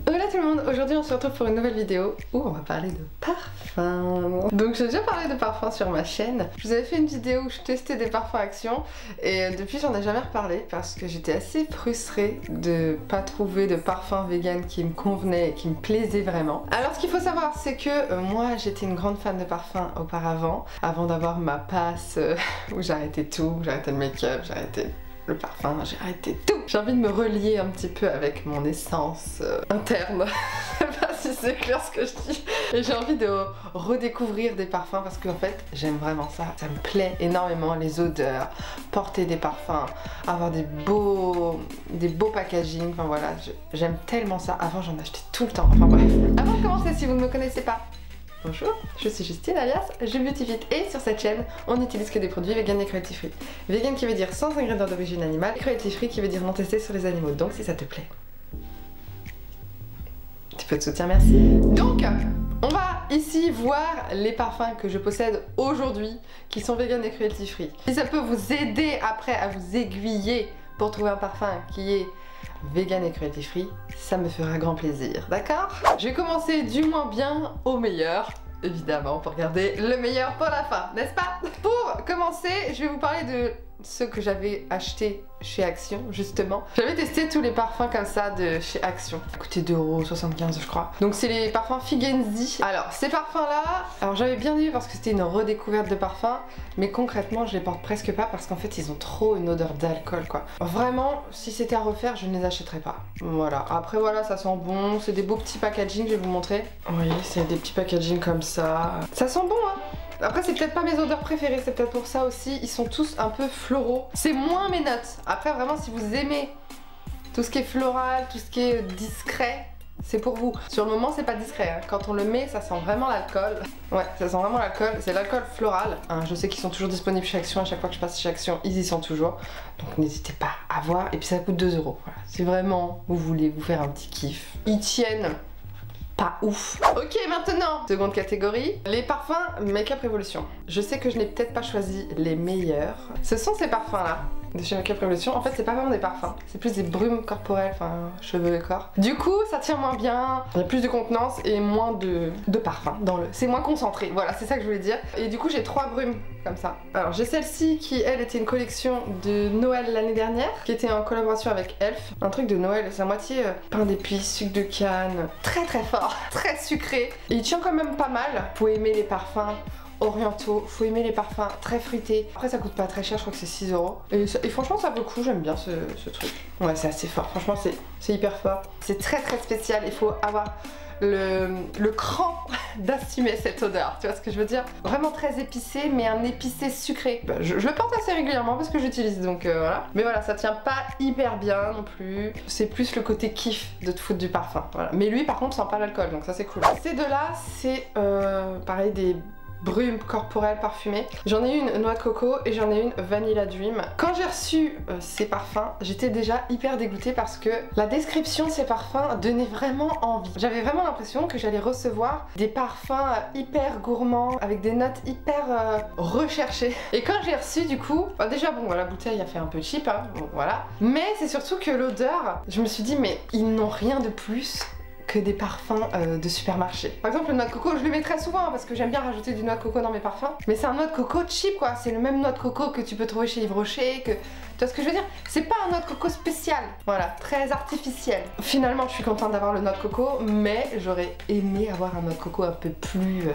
Hola tout le monde, aujourd'hui on se retrouve pour une nouvelle vidéo où on va parler de parfum. Donc j'ai déjà parlé de parfum sur ma chaîne. Je vous avais fait une vidéo où je testais des parfums Action et depuis j'en ai jamais reparlé parce que j'étais assez frustrée de pas trouver de parfum vegan qui me convenait et qui me plaisait vraiment. Alors ce qu'il faut savoir c'est que moi j'étais une grande fan de parfum auparavant, avant d'avoir ma passe où j'arrêtais tout, j'arrêtais le make-up, j'arrêtais le parfum, j'ai arrêté tout. J'ai envie de me relier un petit peu avec mon essence interne. Je sais pas si c'est clair ce que je dis. Et j'ai envie de redécouvrir des parfums parce qu'en fait j'aime vraiment ça. Ça me plaît énormément, les odeurs, porter des parfums, avoir des beaux packaging. Enfin voilà, j'aime tellement ça. Avant j'en achetais tout le temps. Enfin bref. Avant de commencer, si vous ne me connaissez pas, bonjour, je suis Justine alias Je Beautifit et sur cette chaîne, on n'utilise que des produits vegan et cruelty free. Vegan qui veut dire sans ingrédients d'origine animale, et cruelty free qui veut dire non testé sur les animaux. Donc si ça te plaît, petit peu de soutien, merci. Donc, on va ici voir les parfums que je possède aujourd'hui qui sont vegan et cruelty free. Si ça peut vous aider après à vous aiguiller pour trouver un parfum qui est vegan et cruelty free, ça me fera grand plaisir, d'accord? Je vais commencer du moins bien au meilleur, évidemment, pour garder le meilleur pour la fin, n'est-ce pas? Pour commencer, je vais vous parler de ceux que j'avais acheté chez Action, justement. J'avais testé tous les parfums comme ça de chez Action. Ça coûtait 2,75 € je crois. Donc c'est les parfums Figenzi. Alors ces parfums là, alors j'avais bien aimé parce que c'était une redécouverte de parfums, mais concrètement je les porte presque pas parce qu'en fait ils ont trop une odeur d'alcool quoi. Vraiment, si c'était à refaire, je ne les achèterais pas. Voilà, après voilà, ça sent bon, c'est des beaux petits packaging, je vais vous montrer. Oui, c'est des petits packaging comme ça. Ça sent bon hein. Après c'est peut-être pas mes odeurs préférées, c'est peut-être pour ça aussi, ils sont tous un peu floraux. C'est moins mes notes. Après vraiment si vous aimez tout ce qui est floral, tout ce qui est discret, c'est pour vous. Sur le moment c'est pas discret, hein. Quand on le met ça sent vraiment l'alcool. Ouais, ça sent vraiment l'alcool, c'est l'alcool floral. Hein, je sais qu'ils sont toujours disponibles chez Action, à chaque fois que je passe chez Action ils y sont toujours. Donc n'hésitez pas à voir, et puis ça coûte 2 €. Voilà. Si vraiment vous voulez vous faire un petit kiff. Ils tiennent pas ouf. Ok, maintenant, seconde catégorie, les parfums Make-up Revolution. Je sais que je n'ai peut-être pas choisi les meilleurs. Ce sont ces parfums-là de chez Make-up Revolution. En fait, c'est pas vraiment des parfums, c'est plus des brumes corporelles, enfin cheveux et corps. Du coup, ça tient moins bien, il y a plus de contenance et moins de parfum dans le... C'est moins concentré, voilà, c'est ça que je voulais dire. Et du coup, j'ai 3 brumes comme ça. Alors, j'ai celle-ci qui, elle, était une collection de Noël l'année dernière, qui était en collaboration avec Elf. Un truc de Noël, c'est à moitié pain d'épices, sucre de canne, très très fort, très sucré. Et il tient quand même pas mal. Vous pouvez aimer les parfums orientaux, faut aimer les parfums très fruités. Après ça coûte pas très cher, je crois que c'est 6 €. Et franchement ça vaut le coup, j'aime bien ce truc. Ouais, c'est assez fort, franchement c'est hyper fort. C'est très très spécial, il faut avoir le cran d'assumer cette odeur, tu vois ce que je veux dire? Vraiment très épicé, mais un épicé sucré. Je le porte assez régulièrement parce que j'utilise, donc voilà. Mais voilà, ça tient pas hyper bien non plus. C'est plus le côté kiff de te foutre du parfum, voilà. Mais lui par contre sent pas l'alcool, donc ça c'est cool. Ces deux-là, c'est pareil des brumes corporelles parfumées. J'en ai une noix de coco et j'en ai une Vanilla Dream. Quand j'ai reçu ces parfums, j'étais déjà hyper dégoûtée parce que la description de ces parfums donnait vraiment envie. J'avais vraiment l'impression que j'allais recevoir des parfums hyper gourmands avec des notes hyper recherchées. Et quand j'ai reçu du coup, bah déjà bon, la bouteille a fait un peu cheap, hein, bon, voilà. Mais c'est surtout que l'odeur, je me suis dit mais ils n'ont rien de plus que des parfums de supermarché. Par exemple le noix de coco, je le mets très souvent hein, parce que j'aime bien rajouter du noix de coco dans mes parfums. Mais c'est un noix de coco cheap quoi, c'est le même noix de coco que tu peux trouver chez Yves Rocher, que... Tu vois ce que je veux dire? C'est pas un noix de coco spécial, voilà, très artificiel. Finalement je suis contente d'avoir le noix de coco, mais j'aurais aimé avoir un noix de coco un peu plus...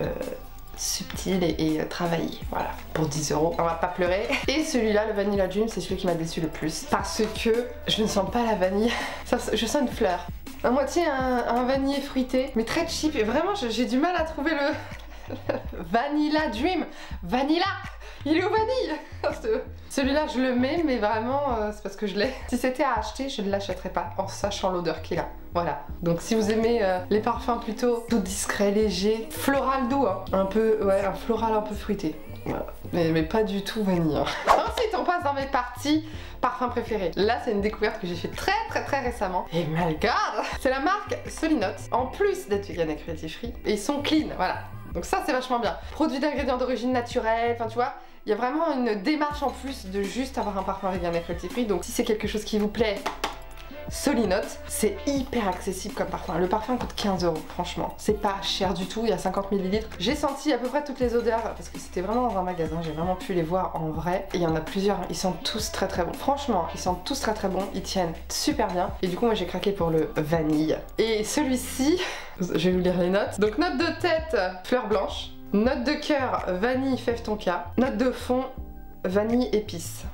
subtil et travaillé, voilà, pour 10 €, on va pas pleurer. Et celui-là, le Vanilla Dream, c'est celui qui m'a déçu le plus parce que je ne sens pas la vanille, je sens une fleur. À moitié un vanillé fruité, mais très cheap, et vraiment j'ai du mal à trouver le Vanilla Dream. Vanilla, il est où vanille? Celui-là je le mets, mais vraiment c'est parce que je l'ai. Si c'était à acheter, je ne l'achèterais pas en sachant l'odeur qu'il a. Voilà, donc si vous aimez les parfums plutôt tout discret, léger, floral doux, hein. Un peu, ouais, un floral un peu fruité. Voilà. Mais pas du tout vanille. Hein. Ensuite on passe dans mes parties parfums préférés. Là c'est une découverte que j'ai fait très récemment. Et my god, c'est la marque Solinote. En plus d'être vegan et cruelty free, et ils sont clean, voilà. Donc ça c'est vachement bien. Produits d'ingrédients d'origine naturelle, enfin tu vois, il y a vraiment une démarche en plus de juste avoir un parfum vegan et cruelty free. Donc si c'est quelque chose qui vous plaît, Solinote. C'est hyper accessible comme parfum. Le parfum coûte 15 €, franchement. C'est pas cher du tout, il y a 50 ml. J'ai senti à peu près toutes les odeurs parce que c'était vraiment dans un magasin, j'ai vraiment pu les voir en vrai. Et il y en a plusieurs, ils sentent tous très très bons. Franchement, ils sentent tous très très bons, ils tiennent super bien. Et du coup, moi j'ai craqué pour le vanille. Et celui-ci, je vais vous lire les notes. Donc note de tête, fleur blanche. Note de cœur, vanille, fève tonka. Note de fond, vanille, épice.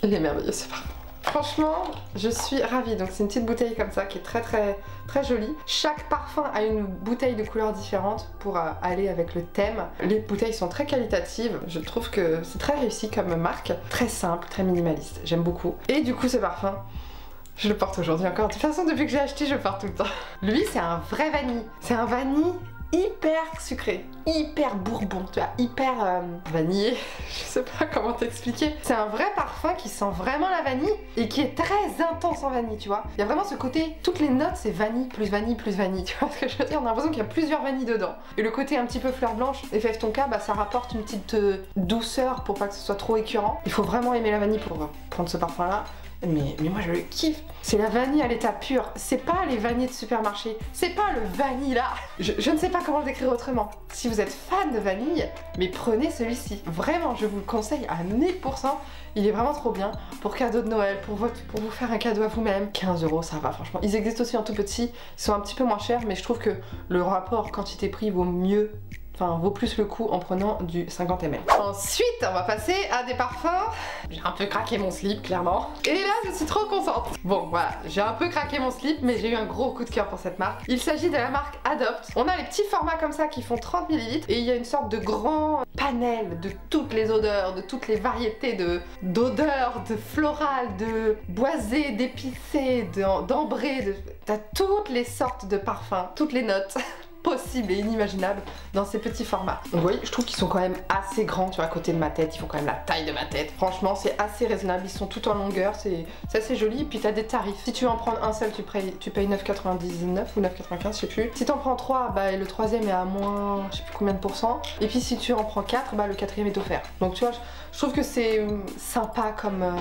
Il est merveilleux ce parfum. Franchement, je suis ravie. Donc c'est une petite bouteille comme ça qui est très très très jolie. Chaque parfum a une bouteille de couleurs différentes pour aller avec le thème. Les bouteilles sont très qualitatives. Je trouve que c'est très réussi comme marque. Très simple, très minimaliste. J'aime beaucoup. Et du coup ce parfum, je le porte aujourd'hui encore. De toute façon, depuis que j'ai acheté, je le porte tout le temps. Lui, c'est un vrai vanille. C'est un vanille hyper sucré, hyper bourbon, tu vois, hyper vanillé, je sais pas comment t'expliquer. C'est un vrai parfum qui sent vraiment la vanille et qui est très intense en vanille, tu vois. Il y a vraiment ce côté, toutes les notes c'est vanille, plus vanille, plus vanille, tu vois ce que je veux dire. On a l'impression qu'il y a plusieurs vanilles dedans. Et le côté un petit peu fleur blanche et fève tonka, bah ça rapporte une petite douceur pour pas que ce soit trop écœurant. Il faut vraiment aimer la vanille pour prendre ce parfum là. Mais moi je le kiffe. C'est la vanille à l'état pur. C'est pas les vanilles de supermarché. C'est pas le vanille là. Je ne sais pas comment le décrire autrement. Si vous êtes fan de vanille, mais prenez celui-ci. Vraiment, je vous le conseille à 1000%. Il est vraiment trop bien. Pour cadeau de Noël, pour vous faire un cadeau à vous-même. 15 €, ça va franchement. Ils existent aussi en tout petit. Ils sont un petit peu moins chers, mais je trouve que le rapport quantité-prix vaut mieux. Enfin, vaut plus le coup en prenant du 50 ml. Ensuite, on va passer à des parfums. J'ai un peu craqué mon slip, clairement. Et là, je suis trop contente. Bon, voilà, j'ai un peu craqué mon slip, mais j'ai eu un gros coup de cœur pour cette marque. Il s'agit de la marque Adopt. On a les petits formats comme ça qui font 30 ml. Et il y a une sorte de grand panel de toutes les odeurs, de toutes les variétés d'odeurs, de floral, de boisé, d'épicé, d'ambré. T'as toutes les sortes de parfums, toutes les notes possible et inimaginable dans ces petits formats. Donc vous voyez, je trouve qu'ils sont quand même assez grands, tu vois, à côté de ma tête, ils font quand même la taille de ma tête. Franchement, c'est assez raisonnable, ils sont tout en longueur, c'est assez joli. Et puis t'as des tarifs. Si tu veux en prendre un seul, tu payes 9,99 ou 9,95, je sais plus. Si t'en prends 3, bah le troisième est à moins, je sais plus combien de pourcents. Et puis si tu en prends 4, bah le quatrième est offert. Donc tu vois, je trouve que c'est sympa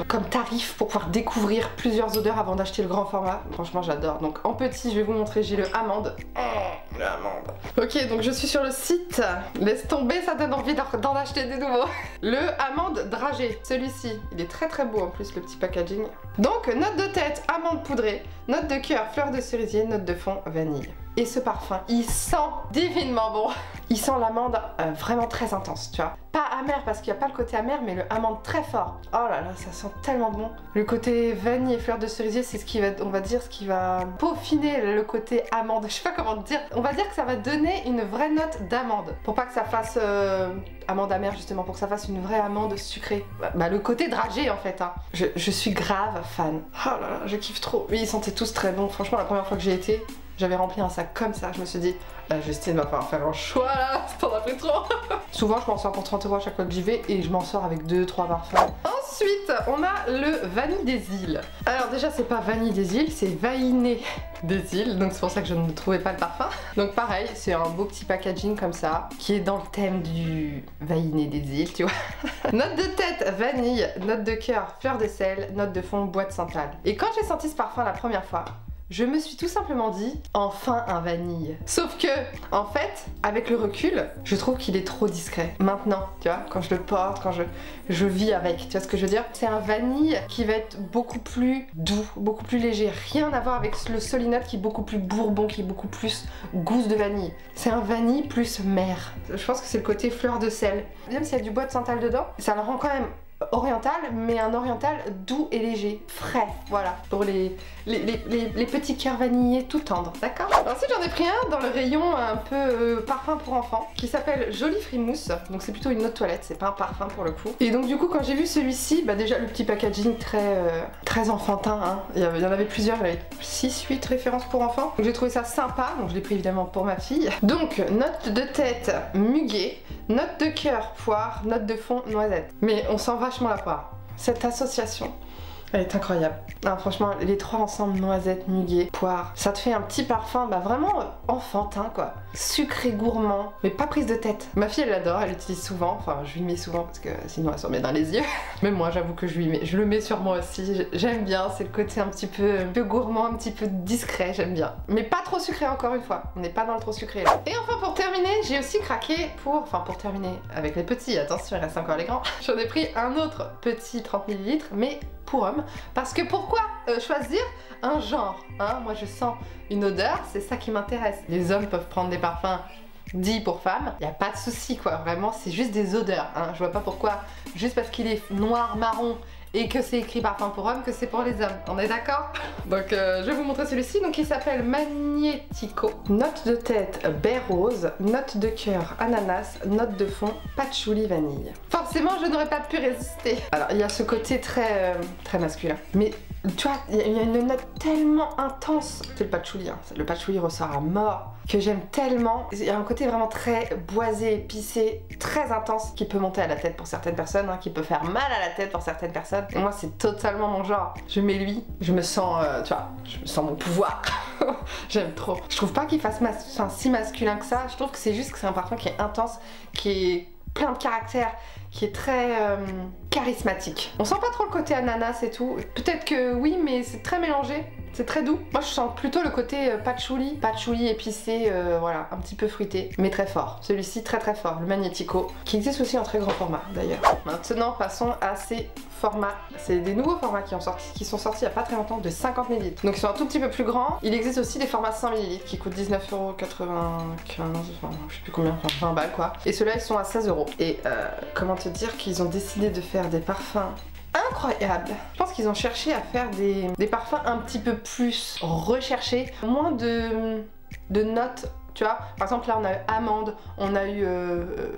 comme tarif pour pouvoir découvrir plusieurs odeurs avant d'acheter le grand format. Franchement, j'adore. Donc en petit, je vais vous montrer, j'ai le amande. Oh, le amande. Ok, donc je suis sur le site. Laisse tomber, ça donne envie d'en acheter des nouveaux. Le amande dragée, celui-ci. Il est très très beau en plus, le petit packaging. Donc, note de tête, amande poudrée. Note de cœur, fleur de cerisier. Note de fond, vanille. Et ce parfum, il sent divinement bon. Il sent l'amande vraiment très intense, tu vois. Pas amer parce qu'il n'y a pas le côté amer, mais le amande très fort. Oh là là, ça sent tellement bon. Le côté vanille et fleur de cerisier, c'est ce qui va, on va dire, ce qui va peaufiner le côté amande. Je sais pas comment te dire. On va dire que ça va donner une vraie note d'amande. Pour pas que ça fasse amande amère, justement, pour que ça fasse une vraie amande sucrée. Bah le côté dragé en fait. Hein. Je suis grave fan. Oh là là, je kiffe trop. Oui, ils sentaient tous très bons. Franchement, la première fois que j'ai été, j'avais rempli un sac comme ça, je me suis dit, Justine va falloir faire un choix là, t'en as pris trop. Souvent je m'en sors pour 30 € à chaque fois que j'y vais et je m'en sors avec 2-3 parfums. Ensuite, on a le vanille des îles. Alors déjà c'est pas vanille des îles, c'est vainé des îles, donc c'est pour ça que je ne trouvais pas le parfum. Donc pareil, c'est un beau petit packaging comme ça, qui est dans le thème du vainé des îles, tu vois. Note de tête, vanille, note de cœur, fleur de sel, note de fond, bois de santal. Et quand j'ai senti ce parfum la première fois, je me suis tout simplement dit, enfin un vanille. Sauf que, en fait, avec le recul, je trouve qu'il est trop discret. Maintenant, tu vois, quand je le porte, quand je vis avec, tu vois ce que je veux dire? C'est un vanille qui va être beaucoup plus doux, beaucoup plus léger. Rien à voir avec le Solinote qui est beaucoup plus bourbon, qui est beaucoup plus gousse de vanille. C'est un vanille plus mer. Je pense que c'est le côté fleur de sel. Même s'il y a du bois de santal dedans, ça le rend quand même oriental, mais un oriental doux et léger, frais, voilà, pour les petits cœurs vanillés tout tendres, d'accord? Ensuite j'en ai pris un dans le rayon un peu parfum pour enfants, qui s'appelle Jolie Frimousse, donc c'est plutôt une eau de toilette, c'est pas un parfum pour le coup. Et donc du coup quand j'ai vu celui-ci, bah déjà le petit packaging très enfantin, hein. Il y en avait plusieurs, il y avait 6-8 références pour enfants, donc j'ai trouvé ça sympa, donc je l'ai pris évidemment pour ma fille. Donc note de tête muguet, note de cœur poire, note de fond noisette, mais on sent vachement la poire. Cette association Elle est incroyable. Non, franchement, les trois ensemble, noisette, muguet, poire, ça te fait un petit parfum, bah vraiment enfantin quoi. Sucré, gourmand, mais pas prise de tête. Ma fille elle l'adore, elle l'utilise souvent, enfin je lui mets souvent parce que sinon elle s'en met dans les yeux. Même moi j'avoue que je le mets sur moi aussi, j'aime bien, c'est le côté un petit peu gourmand, un petit peu discret, j'aime bien. Mais pas trop sucré encore une fois, on n'est pas dans le trop sucré là. Et enfin pour terminer, j'ai aussi craqué pour terminer avec les petits, attention il reste encore les grands. J'en ai pris un autre petit 30 ml, mais pour homme, parce que pourquoi choisir un genre hein? Moi je sens une odeur, c'est ça qui m'intéresse. Les hommes peuvent prendre des parfums dits pour femmes, il n'y a pas de souci quoi, vraiment c'est juste des odeurs, hein. Je vois pas pourquoi, juste parce qu'il est noir, marron et que c'est écrit parfum pour homme, que c'est pour les hommes, on est d'accord? Donc je vais vous montrer celui-ci, donc il s'appelle Magnetico. Note de tête baie rose, note de cœur ananas, note de fond patchouli vanille. Forcément je n'aurais pas pu résister. Alors il y a ce côté très masculin, mais tu vois, il y a une note tellement intense. C'est le patchouli, hein. Le patchouli ressort à mort, que j'aime tellement. Il y a un côté vraiment très boisé, épicé, très intense, qui peut monter à la tête pour certaines personnes, hein, qui peut faire mal à la tête pour certaines personnes. Et moi c'est totalement mon genre. Je mets lui, je me sens, tu vois, je me sens mon pouvoir. J'aime trop. Je trouve pas qu'il fasse si masculin que ça, je trouve que c'est juste que c'est un parfum qui est intense, qui est plein de caractère, qui est très charismatique. On sent pas trop le côté ananas et tout. Peut-être que oui, mais c'est très mélangé. C'est très doux. Moi je sens plutôt le côté patchouli épicé, voilà, un petit peu fruité, mais très fort. Celui-ci très très fort, le Magnetico, qui existe aussi en très grand format d'ailleurs. Maintenant passons à ces formats. C'est des nouveaux formats qui sont sortis il y a pas très longtemps, de 50 ml. Donc ils sont un tout petit peu plus grands. Il existe aussi des formats 100 ml qui coûtent 19,95€, enfin je sais plus combien, enfin 20 balles quoi. Et ceux-là ils sont à 16€. Et comment te dire qu'ils ont décidé de faire des parfums incroyable. Je pense qu'ils ont cherché à faire des parfums un petit peu plus recherchés, moins de notes. Tu vois, par exemple là on a eu amande, on a eu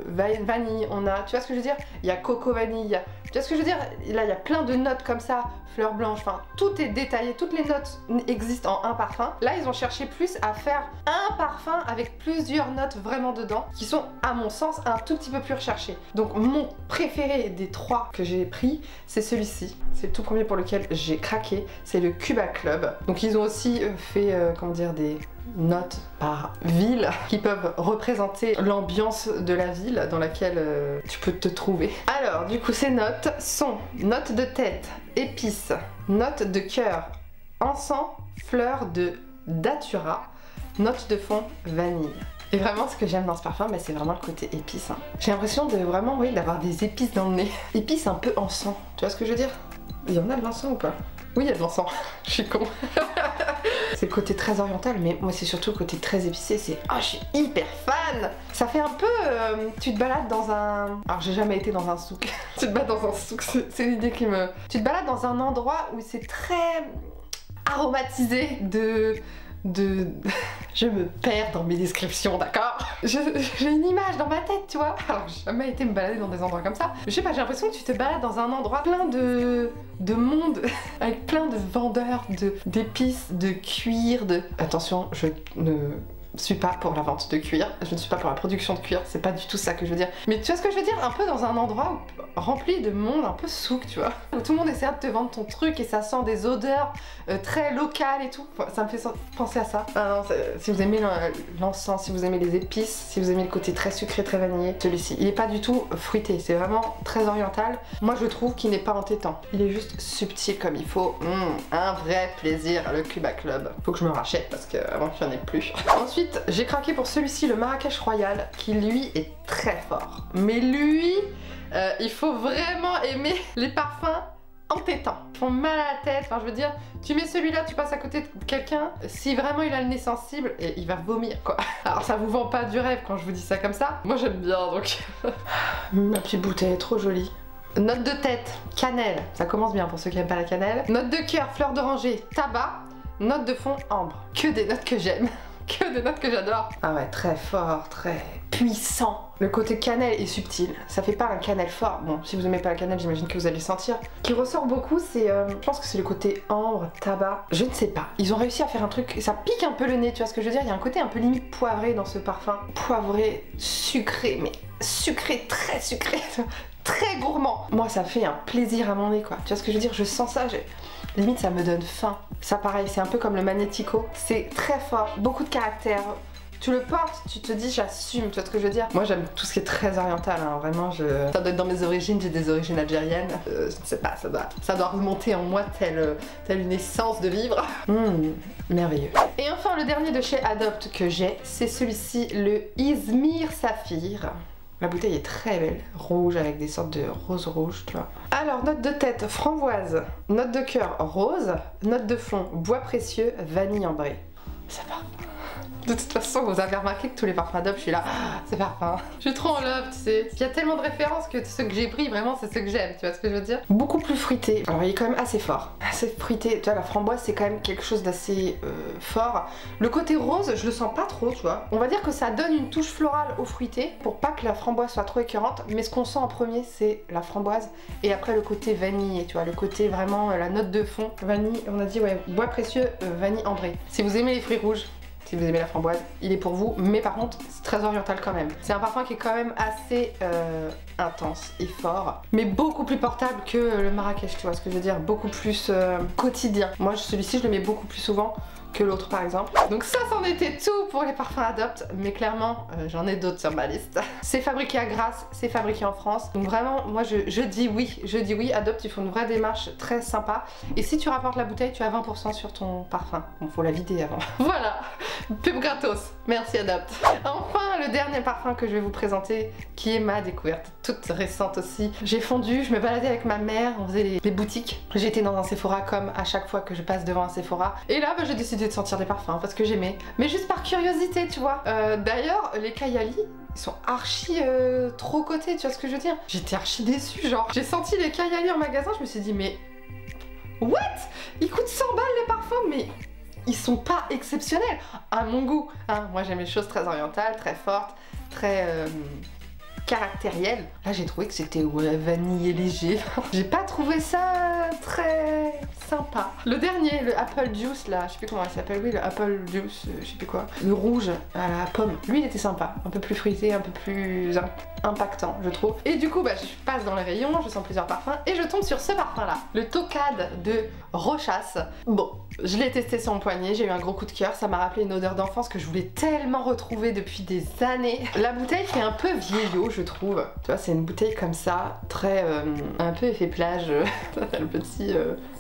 vanille, on a, tu vois ce que je veux dire? Il y a coco vanille, tu vois ce que je veux dire? Là il y a plein de notes comme ça, fleurs blanches, enfin tout est détaillé, toutes les notes existent en un parfum. Là ils ont cherché plus à faire un parfum avec plusieurs notes vraiment dedans, qui sont à mon sens un tout petit peu plus recherchées. Donc mon préféré des trois que j'ai pris, c'est celui-ci. C'est le tout premier pour lequel j'ai craqué, c'est le Cuba Club. Donc ils ont aussi fait, comment dire, des notes par ville qui peuvent représenter l'ambiance de la ville dans laquelle tu peux te trouver. Alors du coup ces notes sont notes de tête, épices, notes de cœur, encens, fleurs de datura, notes de fond, vanille. Et vraiment ce que j'aime dans ce parfum, bah, c'est vraiment le côté épice. Hein. J'ai l'impression de vraiment, oui, d'avoir des épices dans le nez. Épices un peu encens, tu vois ce que je veux dire? Il y en a de l'encens ou pas? Oui, il y a de l'encens. Je suis con. C'est le côté très oriental, mais moi c'est surtout le côté très épicé, c'est oh je suis hyper fan. Ça fait un peu, tu te balades dans un... Alors j'ai jamais été dans un souk. Tu te balades dans un souk, c'est l'idée qui me... Tu te balades dans un endroit où c'est très aromatisé Je me perds dans mes descriptions, d'accord? J'ai une image dans ma tête, tu vois? Alors j'ai jamais été me balader dans des endroits comme ça. Je sais pas, j'ai l'impression que tu te balades dans un endroit plein de monde, avec plein de vendeurs d'épices, de cuir, de... Attention, je ne suis pas pour la vente de cuir, je ne suis pas pour la production de cuir, c'est pas du tout ça que je veux dire. Mais tu vois ce que je veux dire? Un peu dans un endroit rempli de monde, un peu souk, tu vois, où tout le monde essaie de te vendre ton truc et ça sent des odeurs très locales et tout. Ça me fait penser à ça. Ah non, si vous aimez l'encens, si vous aimez les épices, si vous aimez le côté très sucré, très vanillé, celui-ci, il est pas du tout fruité, c'est vraiment très oriental. Moi je trouve qu'il n'est pas entêtant, il est juste subtil comme il faut. Un vrai plaisir, le Cuba Club. Faut que je me rachète parce qu'avant qu'il n'y en ait plus. Ensuite, j'ai craqué pour celui-ci, le Marrakech Royal, qui lui est très fort. Mais lui, il faut vraiment aimer les parfums entêtants. Ils font mal à la tête, enfin je veux dire, tu mets celui-là, tu passes à côté de quelqu'un, si vraiment il a le nez sensible, et il va vomir quoi. Alors ça vous vend pas du rêve quand je vous dis ça comme ça. Moi j'aime bien donc. Ma petite bouteille est trop jolie. Note de tête, cannelle, ça commence bien pour ceux qui n'aiment pas la cannelle. Note de cœur, fleur d'oranger, tabac. Note de fond, ambre. Que des notes que j'aime. Que des notes que j'adore. Ah ouais, très fort, très puissant. Le côté cannelle est subtil. Ça fait pas un cannelle fort. Bon, si vous aimez pas la cannelle, j'imagine que vous allez le sentir. Ce qui ressort beaucoup, c'est... je pense que c'est le côté ambre, tabac. Je ne sais pas. Ils ont réussi à faire un truc... Ça pique un peu le nez, tu vois ce que je veux dire? Il y a un côté un peu limite poivré dans ce parfum. Poivré, sucré, mais sucré, très sucré. très gourmand. Moi ça fait un plaisir à mon nez quoi. Tu vois ce que je veux dire? Je sens ça, limite ça me donne faim. Ça pareil, c'est un peu comme le Magnético. C'est très fort, beaucoup de caractère. Tu le portes, tu te dis j'assume, tu vois ce que je veux dire? Moi j'aime tout ce qui est très oriental, hein. Vraiment ça doit être dans mes origines, j'ai des origines algériennes. Je ne sais pas, ça doit remonter en moi telle une essence de vivre. Merveilleux. Et enfin le dernier de chez Adopt que j'ai, c'est celui-ci, le Izmir Saphir. La bouteille est très belle, rouge avec des sortes de rose rouge, tu vois. Alors, note de tête, framboise, note de cœur, rose, note de fond, bois précieux, vanille ambrée. Ça va. De toute façon, vous avez remarqué que tous les parfums Adopt, je suis là, c'est parfum. Je suis trop en love, tu sais. Il y a tellement de références que ceux que j'ai pris, vraiment, c'est ceux que j'aime, tu vois ce que je veux dire? Beaucoup plus fruité. Alors, il est quand même assez fort. Assez fruité. Tu vois, la framboise, c'est quand même quelque chose d'assez fort. Le côté rose, je le sens pas trop, tu vois. On va dire que ça donne une touche florale au fruité pour pas que la framboise soit trop écœurante. Mais ce qu'on sent en premier, c'est la framboise. Et après, le côté vanille, tu vois. Le côté vraiment, la note de fond. Vanille, on a dit, ouais, bois précieux, vanille ambrée. Si vous aimez les fruits rouges, si vous aimez la framboise, il est pour vous, mais par contre, c'est très oriental quand même. C'est un parfum qui est quand même assez intense et fort, mais beaucoup plus portable que le Marrakech, tu vois ce que je veux dire, beaucoup plus quotidien. Moi, celui-ci, je le mets beaucoup plus souvent que l'autre par exemple. Donc ça, c'en était tout pour les parfums Adopt, mais clairement, j'en ai d'autres sur ma liste. C'est fabriqué à Grasse, c'est fabriqué en France, donc vraiment, moi je dis oui, Adopt, ils font une vraie démarche très sympa, et si tu rapportes la bouteille, tu as 20% sur ton parfum. Bon, faut la vider avant. Voilà, pub gratos, merci Adopt. Enfin, le dernier parfum que je vais vous présenter, qui est ma découverte, toute récente aussi. J'ai fondu, je me baladais avec ma mère, on faisait les boutiques. J'étais dans un Sephora comme à chaque fois que je passe devant un Sephora, et là, j'ai décidé de sentir des parfums parce que j'aimais, mais juste par curiosité, tu vois. D'ailleurs, les Kayali, ils sont archi trop cotés, tu vois ce que je veux dire. J'étais archi déçue, genre. J'ai senti les Kayali en magasin, je me suis dit, mais what? Ils coûtent 100 balles les parfums, mais ils sont pas exceptionnels à mon goût. Hein, moi j'aime les choses très orientales, très fortes, très caractériel. Là j'ai trouvé que c'était vanille et léger. J'ai pas trouvé ça très sympa. Le dernier, le Apple Juice là, je sais plus comment il s'appelle, oui, le Apple Juice, je sais plus quoi. Le rouge à la pomme, lui il était sympa, un peu plus fruité, un peu plus impactant je trouve. Et du coup bah je passe dans les rayons, je sens plusieurs parfums et je tombe sur ce parfum là, le Tocade de Rochas. Bon, je l'ai testé sur mon poignet, j'ai eu un gros coup de cœur, ça m'a rappelé une odeur d'enfance que je voulais tellement retrouver depuis des années. La bouteille fait un peu vieillot je trouve, tu vois c'est une bouteille comme ça, très un peu effet plage, t'as le petit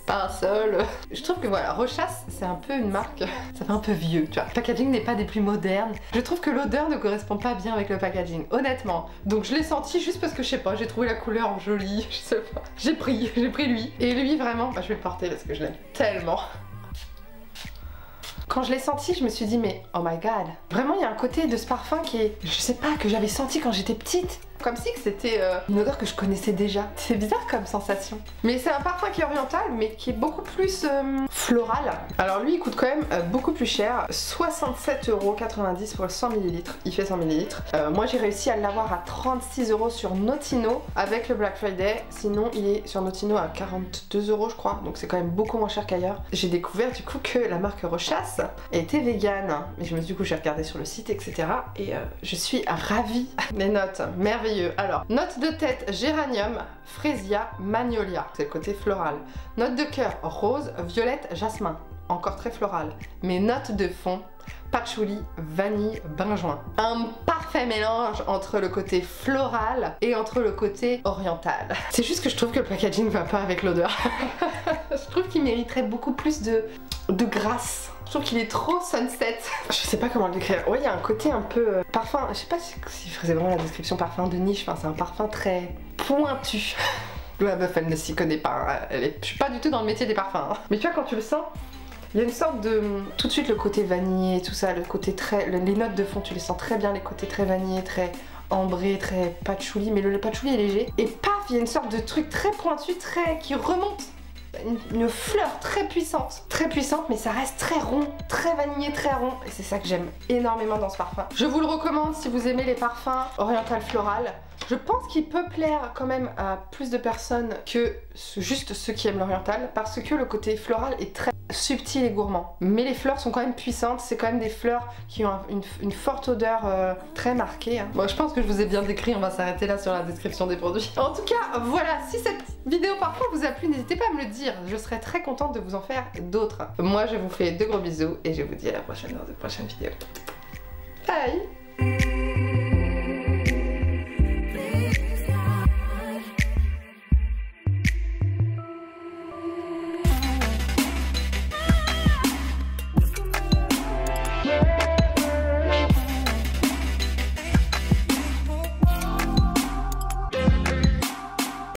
parasol. Je trouve que voilà, Rochas c'est un peu une marque, ça fait un peu vieux, tu vois. Le packaging n'est pas des plus modernes. Je trouve que l'odeur ne correspond pas bien avec le packaging, honnêtement. Donc je l'ai senti juste parce que je sais pas, j'ai trouvé la couleur jolie, je sais pas. J'ai pris lui. Et lui vraiment, bah, je vais le porter parce que je l'aime tellement. Quand je l'ai senti, je me suis dit mais oh my god. Vraiment il y a un côté de ce parfum qui est, je sais pas, que j'avais senti quand j'étais petite. Comme si c'était une odeur que je connaissais déjà. C'est bizarre comme sensation. Mais c'est un parfum qui est oriental, mais qui est beaucoup plus floral. Alors lui, il coûte quand même beaucoup plus cher. 67,90€ pour 100 ml. Il fait 100 ml. Moi, j'ai réussi à l'avoir à 36€ sur Notino avec le Black Friday. Sinon, il est sur Notino à 42€ je crois. Donc c'est quand même beaucoup moins cher qu'ailleurs. J'ai découvert du coup que la marque Rochas était végane. Et je me suis du coup, j'ai regardé sur le site, etc. Et je suis ravie. Les notes, merveilleuses. Alors, note de tête géranium, frésia, magnolia, c'est le côté floral. Note de cœur rose, violette, jasmin, encore très floral. Mais note de fond, patchouli, vanille, benjoin. Un parfait mélange entre le côté floral et entre le côté oriental. C'est juste que je trouve que le packaging va pas avec l'odeur. Je trouve qu'il mériterait beaucoup plus de grâce. Je trouve qu'il est trop sunset. Je sais pas comment le décrire. Ouais, il y a un côté un peu parfum. Je sais pas si je faisais vraiment la description parfum de niche. Enfin, c'est un parfum très pointu. La meuf, elle ne s'y connaît pas. Je suis pas du tout dans le métier des parfums. Hein. Mais tu vois, quand tu le sens, il y a une sorte de... Tout de suite, le côté vanillé, tout ça, le côté très... Les notes de fond, tu les sens très bien, les côtés très vanillés, très ambrés, très patchouli. Mais le patchouli est léger. Et paf, il y a une sorte de truc très pointu, très... qui remonte. Une fleur très puissante, mais ça reste très rond, très vanillé, très rond, et c'est ça que j'aime énormément dans ce parfum. Je vous le recommande si vous aimez les parfums oriental floral. Je pense qu'il peut plaire quand même à plus de personnes que juste ceux qui aiment l'oriental, parce que le côté floral est très subtil et gourmand. Mais les fleurs sont quand même puissantes, c'est quand même des fleurs qui ont une forte odeur très marquée. Hein. Bon, je pense que je vous ai bien décrit, on va s'arrêter là sur la description des produits. En tout cas, voilà, si cette vidéo parfois vous a plu, n'hésitez pas à me le dire, je serais très contente de vous en faire d'autres. Moi, je vous fais de gros bisous et je vous dis à la prochaine dans de prochaines vidéos. Bye!